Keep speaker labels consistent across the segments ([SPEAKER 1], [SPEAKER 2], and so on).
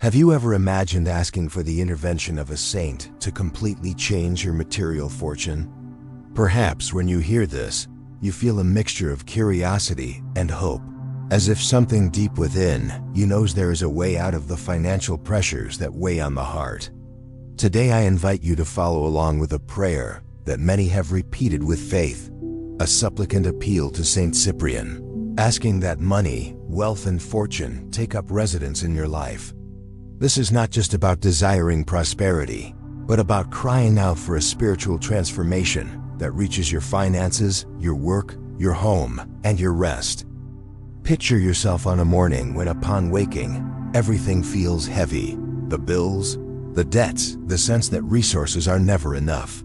[SPEAKER 1] Have you ever imagined asking for the intervention of a saint to completely change your material fortune? Perhaps when you hear this, you feel a mixture of curiosity and hope, as if something deep within you knows there is a way out of the financial pressures that weigh on the heart. Today I invite you to follow along with a prayer that many have repeated with faith, a supplicant appeal to Saint Cyprian, asking that money, wealth, and fortune take up residence in your life. This is not just about desiring prosperity, but about crying out for a spiritual transformation that reaches your finances, your work, your home, and your rest. Picture yourself on a morning when, upon waking, everything feels heavy: the bills, the debts, the sense that resources are never enough.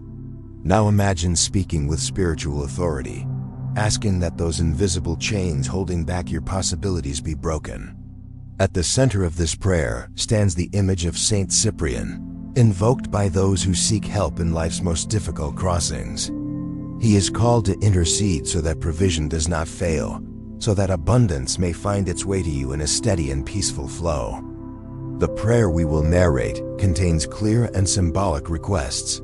[SPEAKER 1] Now imagine speaking with spiritual authority, asking that those invisible chains holding back your possibilities be broken. At the center of this prayer stands the image of Saint Cyprian, invoked by those who seek help in life's most difficult crossings. He is called to intercede so that provision does not fail, so that abundance may find its way to you in a steady and peaceful flow. The prayer we will narrate contains clear and symbolic requests,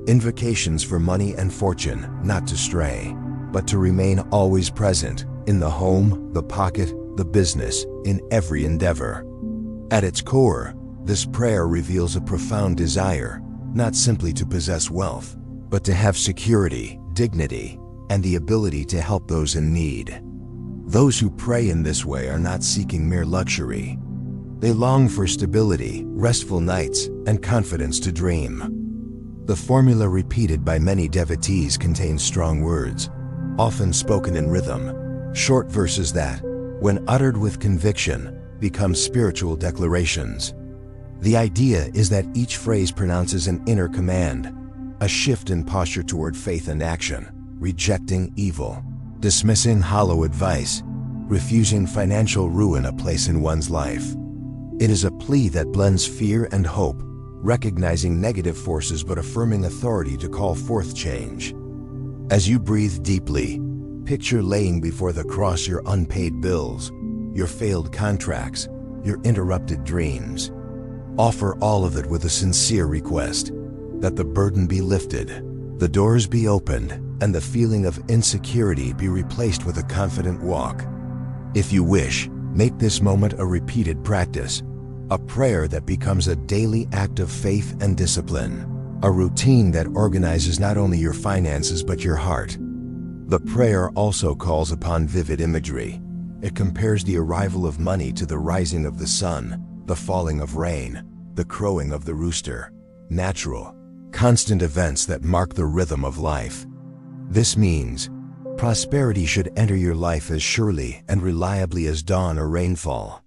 [SPEAKER 1] invocations for money and fortune not to stray, but to remain always present in the home, the pocket, the business, in every endeavor. At its core, this prayer reveals a profound desire, not simply to possess wealth, but to have security, dignity, and the ability to help those in need. Those who pray in this way are not seeking mere luxury. They long for stability, restful nights, and confidence to dream. The formula repeated by many devotees contains strong words, often spoken in rhythm, short verses that, when uttered with conviction, become spiritual declarations. The idea is that each phrase pronounces an inner command, a shift in posture toward faith and action, rejecting evil, dismissing hollow advice, refusing financial ruin a place in one's life. It is a plea that blends fear and hope, recognizing negative forces but affirming authority to call forth change. As you breathe deeply, picture laying before the cross your unpaid bills, your failed contracts, your interrupted dreams. Offer all of it with a sincere request that the burden be lifted, the doors be opened, and the feeling of insecurity be replaced with a confident walk. If you wish, make this moment a repeated practice, a prayer that becomes a daily act of faith and discipline, a routine that organizes not only your finances but your heart. The prayer also calls upon vivid imagery. It compares the arrival of money to the rising of the sun, the falling of rain, the crowing of the rooster, natural, constant events that mark the rhythm of life. This means prosperity should enter your life as surely and reliably as dawn or rainfall.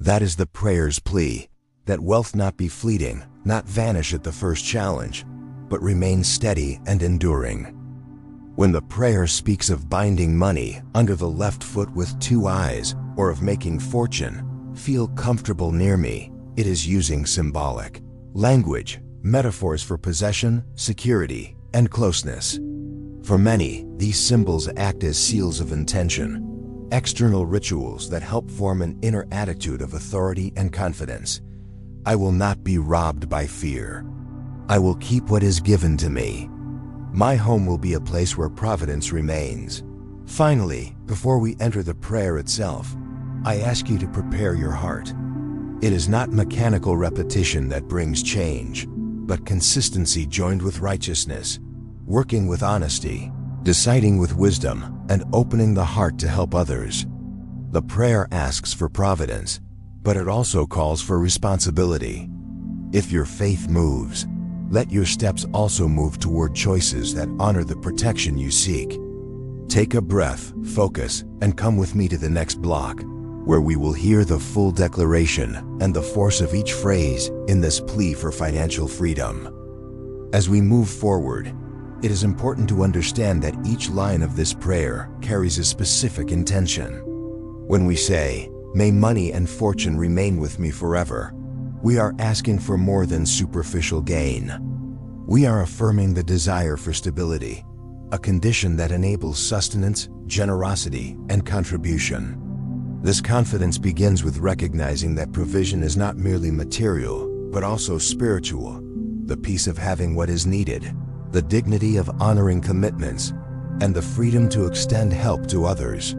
[SPEAKER 1] That is the prayer's plea, that wealth not be fleeting, not vanish at the first challenge, but remain steady and enduring. When the prayer speaks of binding money under the left foot with two eyes, or of making fortune, feel comfortable near me, it is using symbolic language, metaphors for possession, security, and closeness. For many, these symbols act as seals of intention, external rituals that help form an inner attitude of authority and confidence. I will not be robbed by fear. I will keep what is given to me. My home will be a place where providence remains. Finally, before we enter the prayer itself, I ask you to prepare your heart. It is not mechanical repetition that brings change, but consistency joined with righteousness, working with honesty, deciding with wisdom, and opening the heart to help others. The prayer asks for providence, but it also calls for responsibility. If your faith moves, let your steps also move toward choices that honor the protection you seek. Take a breath, focus, and come with me to the next block, where we will hear the full declaration and the force of each phrase in this plea for financial freedom. As we move forward, it is important to understand that each line of this prayer carries a specific intention. When we say, "May money and fortune remain with me forever," we are asking for more than superficial gain. We are affirming the desire for stability, a condition that enables sustenance, generosity, and contribution. This confidence begins with recognizing that provision is not merely material, but also spiritual. The peace of having what is needed, the dignity of honoring commitments, and the freedom to extend help to others.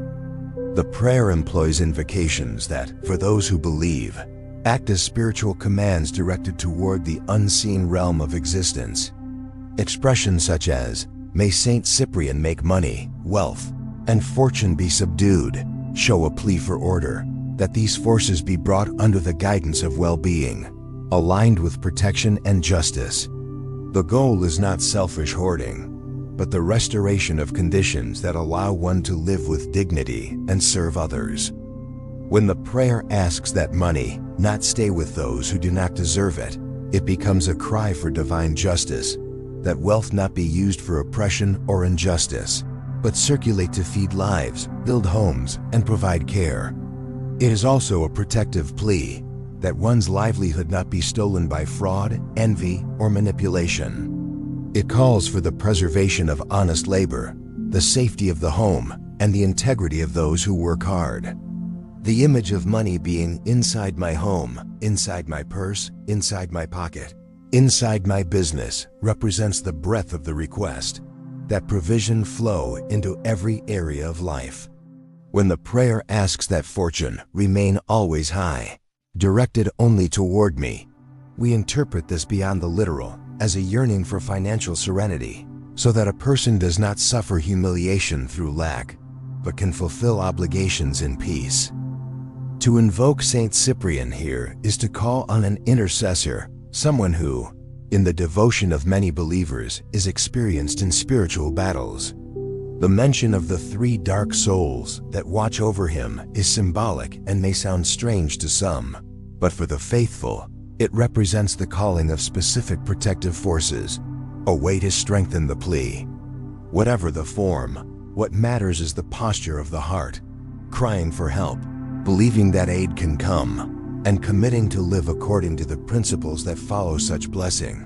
[SPEAKER 1] The prayer employs invocations that, for those who believe, act as spiritual commands directed toward the unseen realm of existence. Expressions such as, "May Saint Cyprian make money, wealth, and fortune be subdued," show a plea for order, that these forces be brought under the guidance of well-being, aligned with protection and justice. The goal is not selfish hoarding, but the restoration of conditions that allow one to live with dignity and serve others. When the prayer asks that money not stay with those who do not deserve it, it becomes a cry for divine justice, that wealth not be used for oppression or injustice, but circulate to feed lives, build homes, and provide care. It is also a protective plea, that one's livelihood not be stolen by fraud, envy, or manipulation. It calls for the preservation of honest labor, the safety of the home, and the integrity of those who work hard. The image of money being inside my home, inside my purse, inside my pocket, inside my business represents the breadth of the request, that provision flow into every area of life. When the prayer asks that fortune remain always high, directed only toward me, we interpret this beyond the literal as a yearning for financial serenity, so that a person does not suffer humiliation through lack, but can fulfill obligations in peace. To invoke Saint Cyprian here is to call on an intercessor, someone who, in the devotion of many believers, is experienced in spiritual battles. The mention of the 3 dark souls that watch over him is symbolic and may sound strange to some, but for the faithful, it represents the calling of specific protective forces, a way to strengthen the plea. Whatever the form, what matters is the posture of the heart, crying for help, believing that aid can come, and committing to live according to the principles that follow such blessing: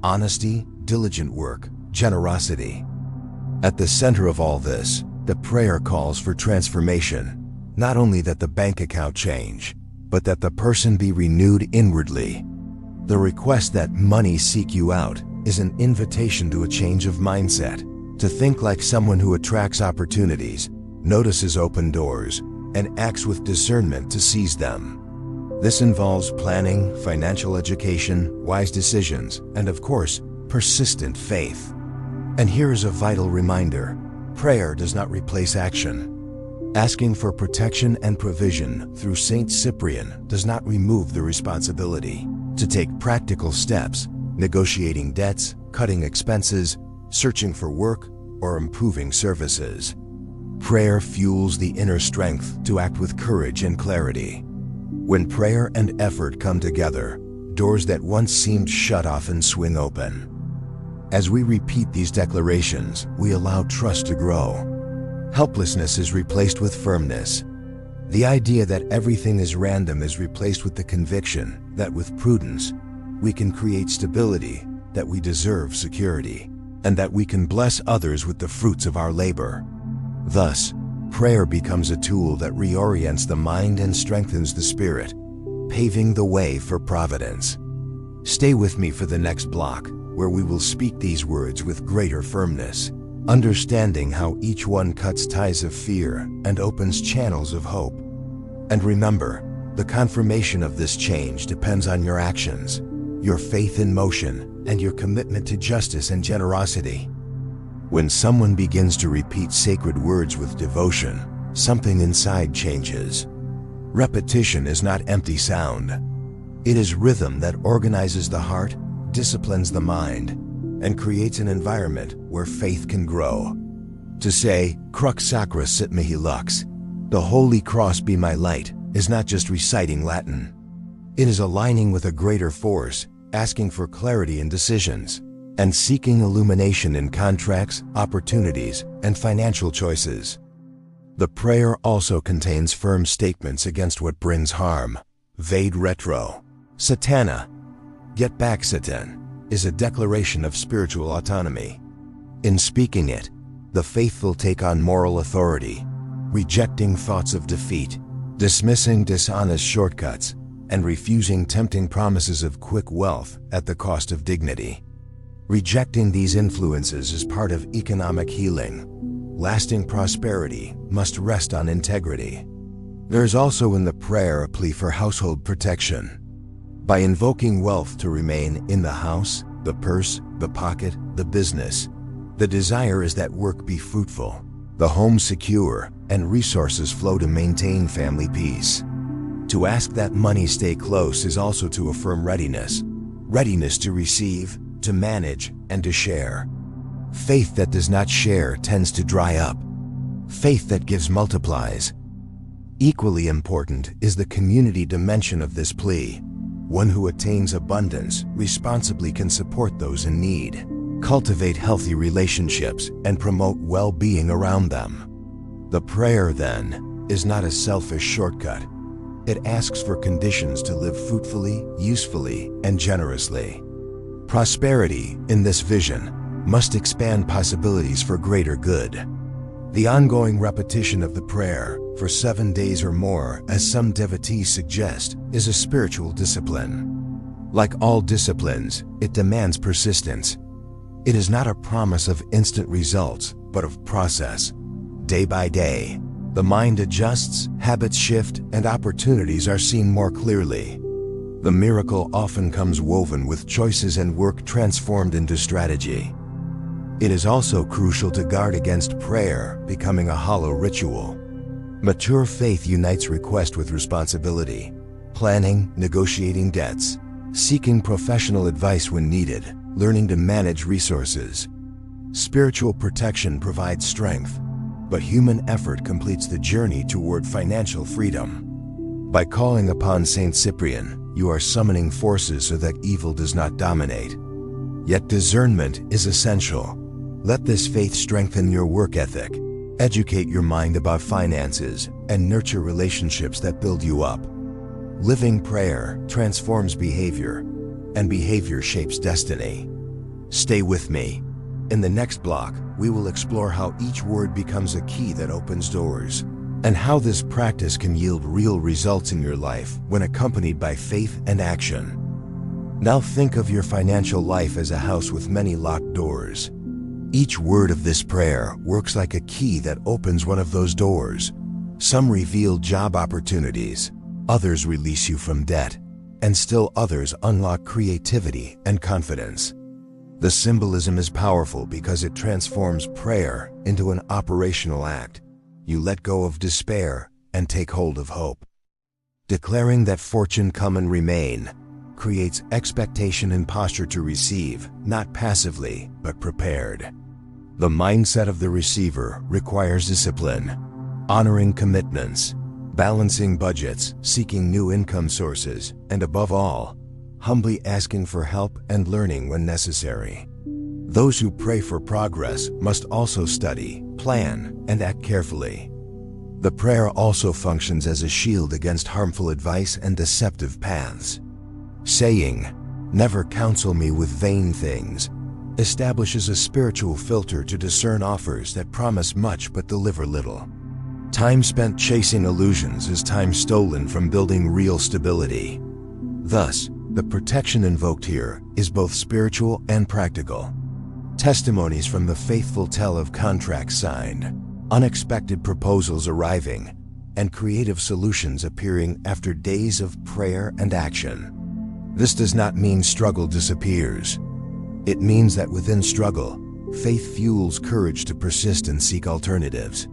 [SPEAKER 1] honesty, diligent work, generosity. At the center of all this, the prayer calls for transformation, not only that the bank account change, but that the person be renewed inwardly. The request that money seek you out is an invitation to a change of mindset, to think like someone who attracts opportunities, notices open doors, and acts with discernment to seize them. This involves planning, financial education, wise decisions, and of course, persistent faith. And here is a vital reminder: prayer does not replace action. Asking for protection and provision through Saint Cyprian does not remove the responsibility to take practical steps, negotiating debts, cutting expenses, searching for work, or improving services. Prayer fuels the inner strength to act with courage and clarity. When prayer and effort come together, doors that once seemed shut often swing open. As we repeat these declarations, we allow trust to grow. Helplessness is replaced with firmness. The idea that everything is random is replaced with the conviction that with prudence, we can create stability, that we deserve security, and that we can bless others with the fruits of our labor. Thus, prayer becomes a tool that reorients the mind and strengthens the spirit, paving the way for providence. Stay with me for the next block, where we will speak these words with greater firmness, understanding how each one cuts ties of fear and opens channels of hope. And remember, the confirmation of this change depends on your actions, your faith in motion, and your commitment to justice and generosity. When someone begins to repeat sacred words with devotion, something inside changes. Repetition is not empty sound. It is rhythm that organizes the heart, disciplines the mind, and creates an environment where faith can grow. To say, "Crux sacra sit mihi lux," the Holy Cross be my light, is not just reciting Latin. It is aligning with a greater force, asking for clarity in decisions, and seeking illumination in contracts, opportunities, and financial choices. The prayer also contains firm statements against what brings harm. Vade retro, Satana, get back Satan, is a declaration of spiritual autonomy. In speaking it, the faithful take on moral authority, rejecting thoughts of defeat, dismissing dishonest shortcuts and refusing tempting promises of quick wealth at the cost of dignity. Rejecting these influences is part of economic healing. Lasting prosperity must rest on integrity. There is also in the prayer a plea for household protection. By invoking wealth to remain in the house, the purse, the pocket, the business, the desire is that work be fruitful, the home secure, and resources flow to maintain family peace. To ask that money stay close is also to affirm readiness. Readiness to receive, to manage, and to share. Faith that does not share tends to dry up. Faith that gives multiplies. Equally important is the community dimension of this plea. One who attains abundance responsibly can support those in need, cultivate healthy relationships, and promote well-being around them. The prayer, then, is not a selfish shortcut. It asks for conditions to live fruitfully, usefully, and generously. Prosperity, in this vision, must expand possibilities for greater good. The ongoing repetition of the prayer, for 7 days or more, as some devotees suggest, is a spiritual discipline. Like all disciplines, it demands persistence. It is not a promise of instant results, but of process. Day by day, the mind adjusts, habits shift, and opportunities are seen more clearly. The miracle often comes woven with choices and work transformed into strategy. It is also crucial to guard against prayer becoming a hollow ritual. Mature faith unites request with responsibility, planning, negotiating debts, seeking professional advice when needed, learning to manage resources. Spiritual protection provides strength, but human effort completes the journey toward financial freedom. By calling upon Saint Cyprian, you are summoning forces so that evil does not dominate. Yet discernment is essential. Let this faith strengthen your work ethic, educate your mind about finances, and nurture relationships that build you up. Living prayer transforms behavior, and behavior shapes destiny. Stay with me. In the next block, we will explore how each word becomes a key that opens doors, and how this practice can yield real results in your life when accompanied by faith and action. Now think of your financial life as a house with many locked doors. Each word of this prayer works like a key that opens one of those doors. Some reveal job opportunities, others release you from debt, and still others unlock creativity and confidence. The symbolism is powerful because it transforms prayer into an operational act. You let go of despair and take hold of hope. Declaring that fortune come and remain creates expectation and posture to receive, not passively, but prepared. The mindset of the receiver requires discipline, honoring commitments, balancing budgets, seeking new income sources, and above all, humbly asking for help and learning when necessary. Those who pray for progress must also study, plan, and act carefully. The prayer also functions as a shield against harmful advice and deceptive paths. Saying, "Never counsel me with vain things," establishes a spiritual filter to discern offers that promise much but deliver little. Time spent chasing illusions is time stolen from building real stability. Thus, the protection invoked here is both spiritual and practical. Testimonies from the faithful tell of contracts signed, unexpected proposals arriving, and creative solutions appearing after days of prayer and action. This does not mean struggle disappears. It means that within struggle, faith fuels courage to persist and seek alternatives.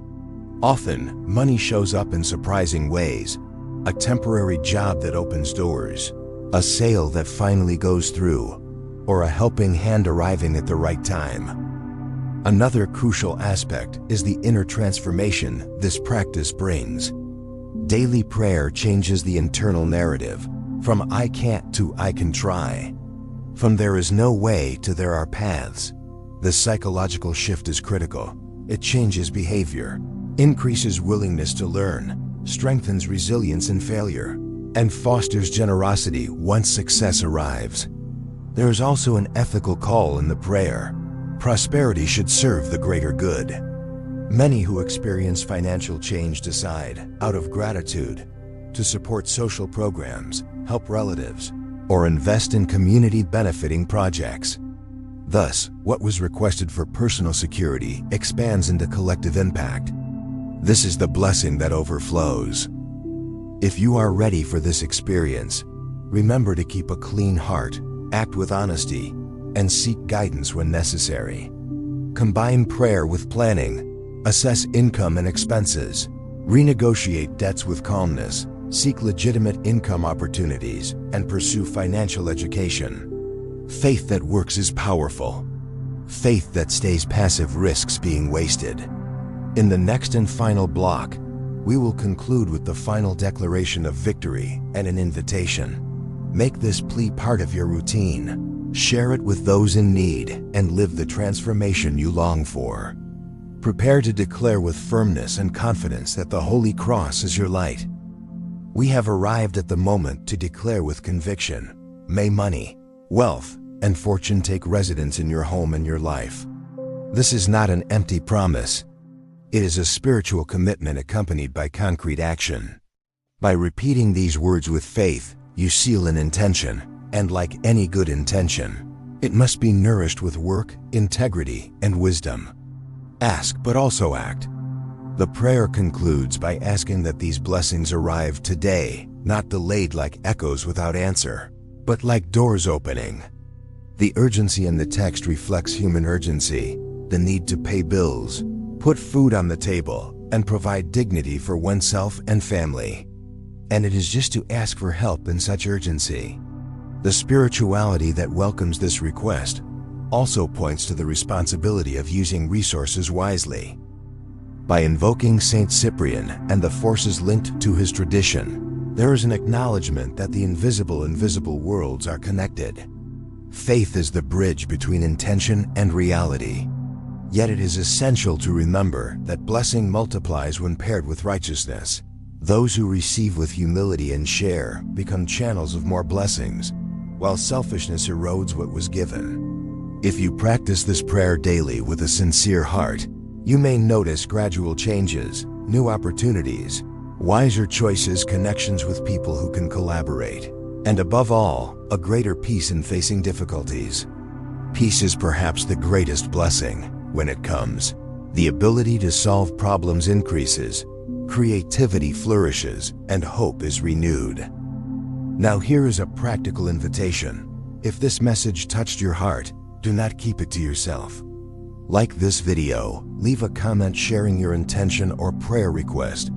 [SPEAKER 1] Often, money shows up in surprising ways: a temporary job that opens doors, a sale that finally goes through, or a helping hand arriving at the right time. Another crucial aspect is the inner transformation this practice brings. Daily prayer changes the internal narrative, from "I can't" to "I can try." From "there is no way" to "there are paths." This psychological shift is critical. It changes behavior, increases willingness to learn, strengthens resilience in failure, and fosters generosity once success arrives. There is also an ethical call in the prayer. Prosperity should serve the greater good. Many who experience financial change decide, out of gratitude, to support social programs, help relatives, or invest in community-benefiting projects. Thus, what was requested for personal security expands into collective impact. This is the blessing that overflows. If you are ready for this experience, remember to keep a clean heart, act with honesty, and seek guidance when necessary. Combine prayer with planning, assess income and expenses, renegotiate debts with calmness, seek legitimate income opportunities, and pursue financial education. Faith that works is powerful. Faith that stays passive risks being wasted. In the next and final block, we will conclude with the final declaration of victory and an invitation. Make this plea part of your routine. Share it with those in need and live the transformation you long for. Prepare to declare with firmness and confidence that the Holy Cross is your light. We have arrived at the moment to declare with conviction. May money, wealth, and fortune take residence in your home and your life. This is not an empty promise. It is a spiritual commitment accompanied by concrete action. By repeating these words with faith, you seal an intention, and like any good intention, it must be nourished with work, integrity, and wisdom. Ask, but also act. The prayer concludes by asking that these blessings arrive today, not delayed like echoes without answer, but like doors opening. The urgency in the text reflects human urgency, the need to pay bills, put food on the table, and provide dignity for oneself and family. And it is just to ask for help in such urgency. The spirituality that welcomes this request also points to the responsibility of using resources wisely. By invoking Saint Cyprian and the forces linked to his tradition, there is an acknowledgement that the invisible and visible worlds are connected. Faith is the bridge between intention and reality. Yet it is essential to remember that blessing multiplies when paired with righteousness. Those who receive with humility and share become channels of more blessings, while selfishness erodes what was given. If you practice this prayer daily with a sincere heart, you may notice gradual changes, new opportunities, wiser choices, connections with people who can collaborate, and above all, a greater peace in facing difficulties. Peace is perhaps the greatest blessing. When it comes, the ability to solve problems increases, creativity flourishes, and hope is renewed. Now here is a practical invitation. If this message touched your heart, do not keep it to yourself. Like this video, leave a comment sharing your intention or prayer request,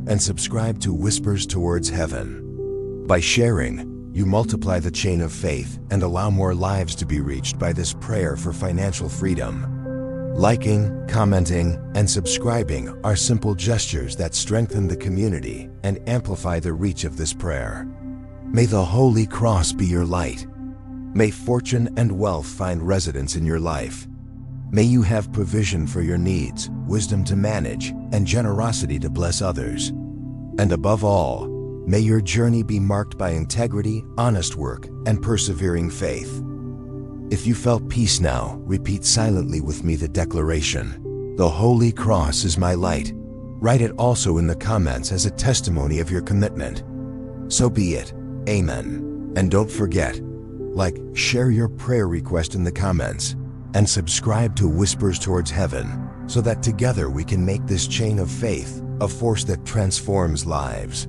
[SPEAKER 1] and subscribe to Whispers Towards Heaven. By sharing, you multiply the chain of faith and allow more lives to be reached by this prayer for financial freedom. Liking, commenting, and subscribing are simple gestures that strengthen the community and amplify the reach of this prayer. May the Holy Cross be your light. May fortune and wealth find residence in your life. May you have provision for your needs, wisdom to manage, and generosity to bless others. And above all, may your journey be marked by integrity, honest work, and persevering faith. If you felt peace now, repeat silently with me the declaration. The Holy Cross is my light. Write it also in the comments as a testimony of your commitment. So be it. Amen. And don't forget, share your prayer request in the comments, and subscribe to Whispers Towards Heaven so that together we can make this chain of faith a force that transforms lives.